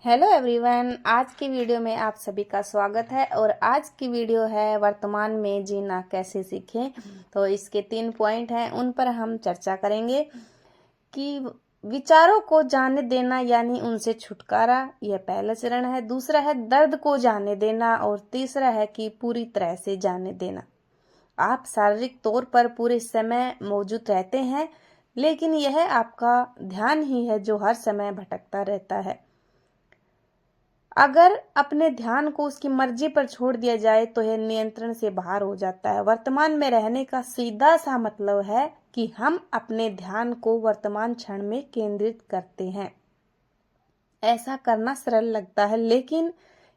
Hello everyone, आज की video में आप सभी का स्वागत है। और आज की वीडियो है वर्तमान में जीना कैसे सीखें। तो इसके 3 पॉइंट हैं, उन पर हम चर्चा करेंगे कि विचारों को जाने देना यानी उनसे छुटकारा, यह पहला चरण है। दूसरा है दर्द को जाने देना और तीसरा है कि पूरी तरह से जाने देना। आप शारीरिक तौर पर पूरे समय मौजूद रहते हैं, लेकिन यह आपका ध्यान ही है जो हर समय भटकता रहता है। अगर अपने ध्यान को उसकी मर्जी पर छोड़ दिया जाए तो यह नियंत्रण से बाहर हो जाता है। वर्तमान में रहने का सीधा सा मतलब है कि हम अपने ध्यान को वर्तमान क्षण में केंद्रित करते हैं। ऐसा करना सरल लगता है, लेकिन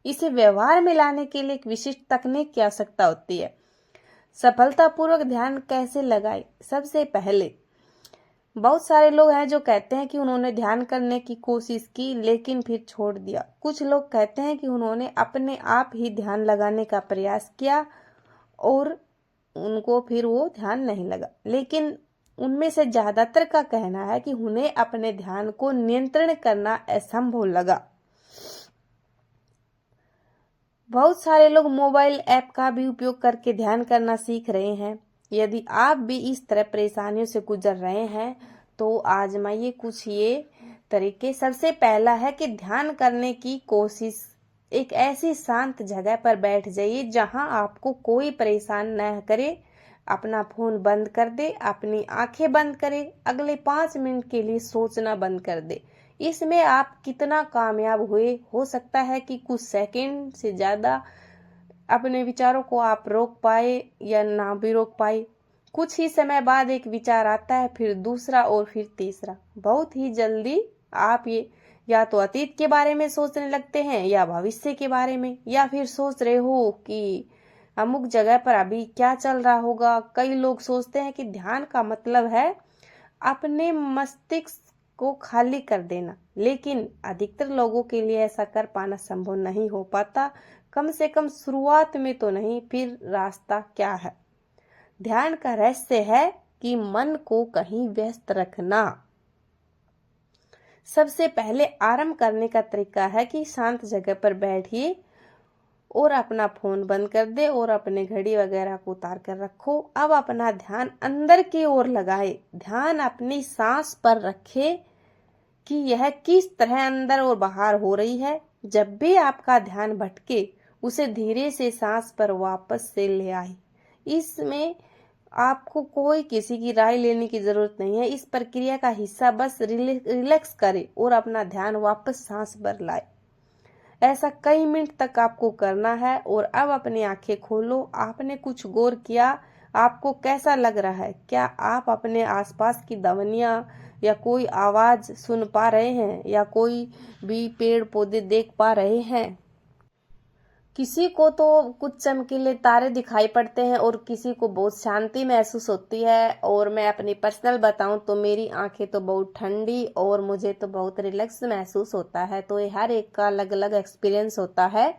इसे व्यवहार में लाने के लिए एक विशिष्ट तकनीक की आवश्यकता होती है। सफलतापूर्वक ध्यान कैसे लगाएं? सबसे पहले बहुत सारे लोग हैं जो कहते हैं कि उन्होंने ध्यान करने की कोशिश की लेकिन फिर छोड़ दिया। कुछ लोग कहते हैं कि उन्होंने अपने आप ही ध्यान लगाने का प्रयास किया और उनको फिर वो ध्यान नहीं लगा। लेकिन उनमें से ज्यादातर का कहना है कि उन्हें अपने ध्यान को नियंत्रण करना असंभव लगा। बहुत सारे लोग मोबाइल ऐप का भी उपयोग करके ध्यान करना सीख रहे हैं। यदि आप भी इस तरह परेशानियों से गुजर रहे हैं तो आजमाइए कुछ ये तरीके। सबसे पहला है कि ध्यान करने की कोशिश। एक ऐसी शांत जगह पर बैठ जाइए जहां आपको कोई परेशान न करे। अपना फोन बंद कर दे, अपनी आंखें बंद करें, अगले 5 मिनट के लिए सोचना बंद कर दे। इसमें आप कितना कामयाब हुए, हो सकता है कि कुछ सेकंड से ज्यादा अपने विचारों को आप रोक पाए या ना भी रोक पाए। कुछ ही समय बाद एक विचार आता है, फिर दूसरा और फिर तीसरा। बहुत ही जल्दी आप ये या तो अतीत के बारे में सोचने लगते हैं या भविष्य के बारे में, या फिर सोच रहे हो कि अमुक जगह पर अभी क्या चल रहा होगा। कई लोग सोचते हैं कि ध्यान का मतलब है अपने मस्तिष्क को खाली कर देना, लेकिन अधिकतर लोगों के लिए ऐसा कर पाना संभव नहीं हो पाता, कम से कम शुरुआत में तो नहीं। फिर रास्ता क्या है? ध्यान का रहस्य है कि मन को कहीं व्यस्त रखना। सबसे पहले आरंभ करने का तरीका है कि शांत जगह पर बैठिए और अपना फोन बंद कर दे और अपने घड़ी वगैरह को उतार कर रखो। अब अपना ध्यान अंदर की ओर लगाए। ध्यान अपनी सांस पर रखे कि यह किस तरह अंदर और बाहर हो रही है। जब भी आपका ध्यान भटके उसे धीरे से सांस पर वापस से ले आए। इसमें आपको कोई किसी की राय लेने की जरूरत नहीं है। इस प्रक्रिया का हिस्सा बस रिलैक्स करे और अपना ध्यान वापस सांस पर लाए। ऐसा कई मिनट तक आपको करना है। और अब अपनी आंखें खोलो। आपने कुछ गौर किया? आपको कैसा लग रहा है? क्या आप अपने आसपास की ध्वनियां या कोई आवाज सुन पा रहे हैं या कोई भी पेड़ पौधे देख पा रहे हैं? किसी को तो कुछ चमकीले तारे दिखाई पड़ते हैं और किसी को बहुत शांति महसूस होती है। और मैं अपनी पर्सनल बताऊं तो मेरी आंखें तो बहुत ठंडी और मुझे तो बहुत रिलैक्स महसूस होता है। तो ये हर एक का अलग अलग एक्सपीरियंस होता है।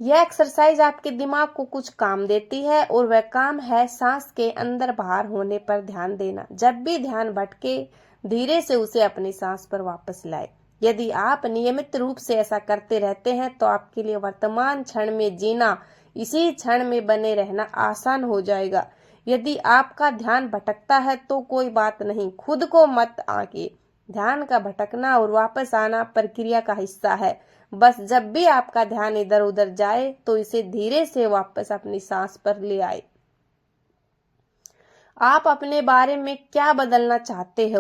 यह एक्सरसाइज आपके दिमाग को कुछ काम देती है और वह काम है सांस के अंदर बाहर होने पर ध्यान देना। जब भी ध्यान भटके धीरे से उसे अपनी सांस पर वापस लाए। यदि आप नियमित रूप से ऐसा करते रहते हैं तो आपके लिए वर्तमान क्षण में जीना, इसी क्षण में बने रहना आसान हो जाएगा। यदि आपका ध्यान भटकता है तो कोई बात नहीं, खुद को मत आंके। ध्यान का भटकना और वापस आना प्रक्रिया का हिस्सा है। बस जब भी आपका ध्यान इधर उधर जाए तो इसे धीरे से वापस अपनी सांस पर ले आए। आप अपने बारे में क्या बदलना चाहते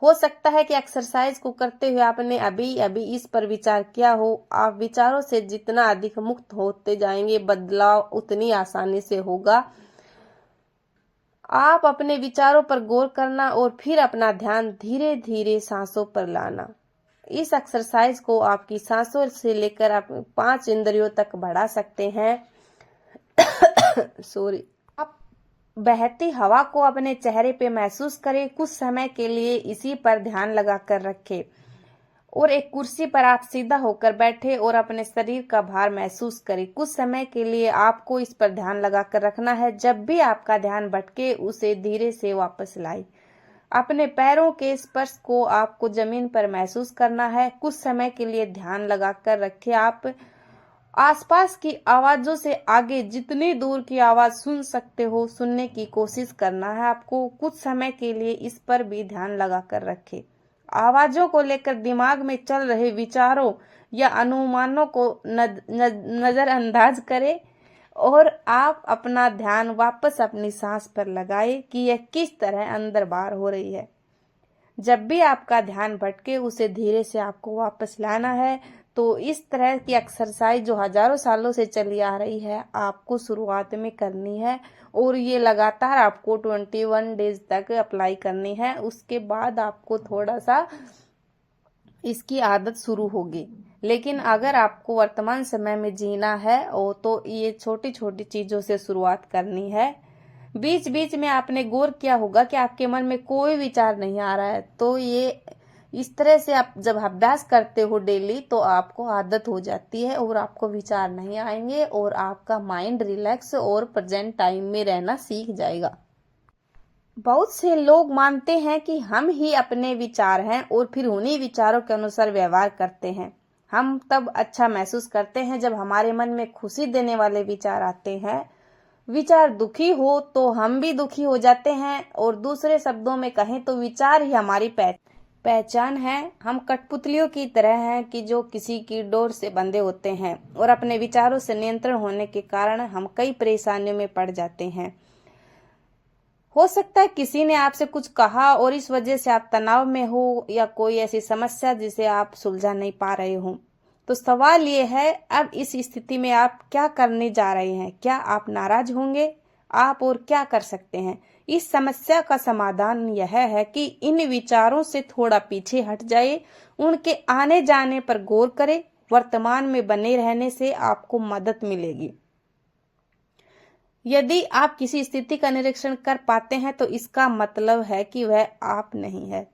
हो सकता है कि एक्सरसाइज को करते हुए आपने अभी अभी इस पर विचार किया हो। आप विचारों से जितना अधिक मुक्त होते जाएंगे, बदलाव उतनी आसानी से होगा। आप अपने विचारों पर गौर करना और फिर अपना ध्यान धीरे धीरे सांसों पर लाना। इस एक्सरसाइज को आपकी सांसों से लेकर आप 5 इंद्रियों तक बढ़ा सकते हैं। सॉरी। आप बहती हवा को अपने चेहरे पे महसूस करें। कुछ समय के लिए इसी पर ध्यान लगा कर रखें। और एक कुर्सी पर आप सीधा होकर बैठे और अपने शरीर का भार महसूस करें। कुछ समय के लिए आपको इस पर ध्यान लगाकर रखना है। जब भी आपका ध्यान भटके उसे धीरे से वापस लाए। अपने पैरों के स्पर्श को आपको जमीन पर महसूस करना है। कुछ समय के लिए ध्यान लगाकर रखें। आप आसपास की आवाजों से आगे जितनी दूर की आवाज सुन सकते हो सुनने की कोशिश करना है आपको। कुछ समय के लिए इस पर भी ध्यान लगाकर रखें। आवाजों को लेकर दिमाग में चल रहे विचारों या अनुमानों को नजरअंदाज करें और आप अपना ध्यान वापस अपनी सांस पर लगाएं कि यह किस तरह अंदर बाहर हो रही है। जब भी आपका ध्यान भटके उसे धीरे से आपको वापस लाना है। तो इस तरह की एक्सरसाइज जो हजारों सालों से चली आ रही है आपको शुरुआत में करनी है और ये लगातार आपको 21 डेज तक अप्लाई करनी है। उसके बाद आपको थोड़ा सा इसकी आदत शुरू होगी। लेकिन अगर आपको वर्तमान समय में जीना है तो ये छोटी छोटी चीजों से शुरुआत करनी है। बीच बीच में आपने गौर किया होगा कि आपके मन में कोई विचार नहीं आ रहा है, तो ये इस तरह से आप जब अभ्यास करते हो डेली तो आपको आदत हो जाती है और आपको विचार नहीं आएंगे और आपका माइंड रिलैक्स और प्रेजेंट टाइम में रहना सीख जाएगा। बहुत से लोग मानते हैं कि हम ही अपने विचार हैं और फिर उन्हीं विचारों के अनुसार व्यवहार करते हैं। हम तब अच्छा महसूस करते हैं जब हमारे मन में खुशी देने वाले विचार आते हैं। विचार दुखी हो तो हम भी दुखी हो जाते हैं और दूसरे शब्दों में कहें तो विचार ही हमारी पहचान है। हम कठपुतलियों की तरह हैं कि जो किसी की डोर से बंधे होते हैं और अपने विचारों से नियंत्रण होने के कारण हम कई परेशानियों में पड़ जाते हैं। हो सकता है किसी ने आपसे कुछ कहा और इस वजह से आप तनाव में हो या कोई ऐसी समस्या जिसे आप सुलझा नहीं पा रहे हो। तो सवाल ये है, अब इस स्थिति में आप क्या करने जा रहे हैं? क्या आप नाराज होंगे? आप और क्या कर सकते हैं? इस समस्या का समाधान यह है कि इन विचारों से थोड़ा पीछे हट जाए, उनके आने जाने पर गौर करें। वर्तमान में बने रहने से आपको मदद मिलेगी। यदि आप किसी स्थिति का निरीक्षण कर पाते हैं तो इसका मतलब है कि वह आप नहीं है।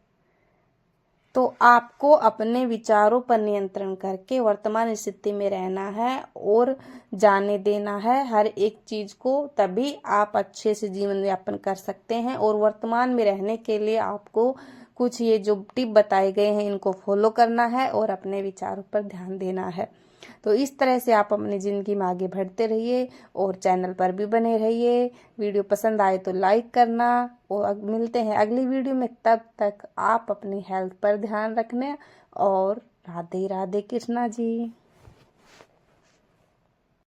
तो आपको अपने विचारों पर नियंत्रण करके वर्तमान स्थिति में रहना है और जाने देना है हर एक चीज को, तभी आप अच्छे से जीवन यापन कर सकते हैं। और वर्तमान में रहने के लिए आपको कुछ ये जो टिप बताए गए हैं इनको फॉलो करना है और अपने विचारों पर ध्यान देना है। तो इस तरह से आप अपनी ज़िंदगी में आगे बढ़ते रहिए और चैनल पर भी बने रहिए। वीडियो पसंद आए तो लाइक करना और मिलते हैं अगली वीडियो में। तब तक आप अपनी हेल्थ पर ध्यान रखना और राधे राधे कृष्णा जी।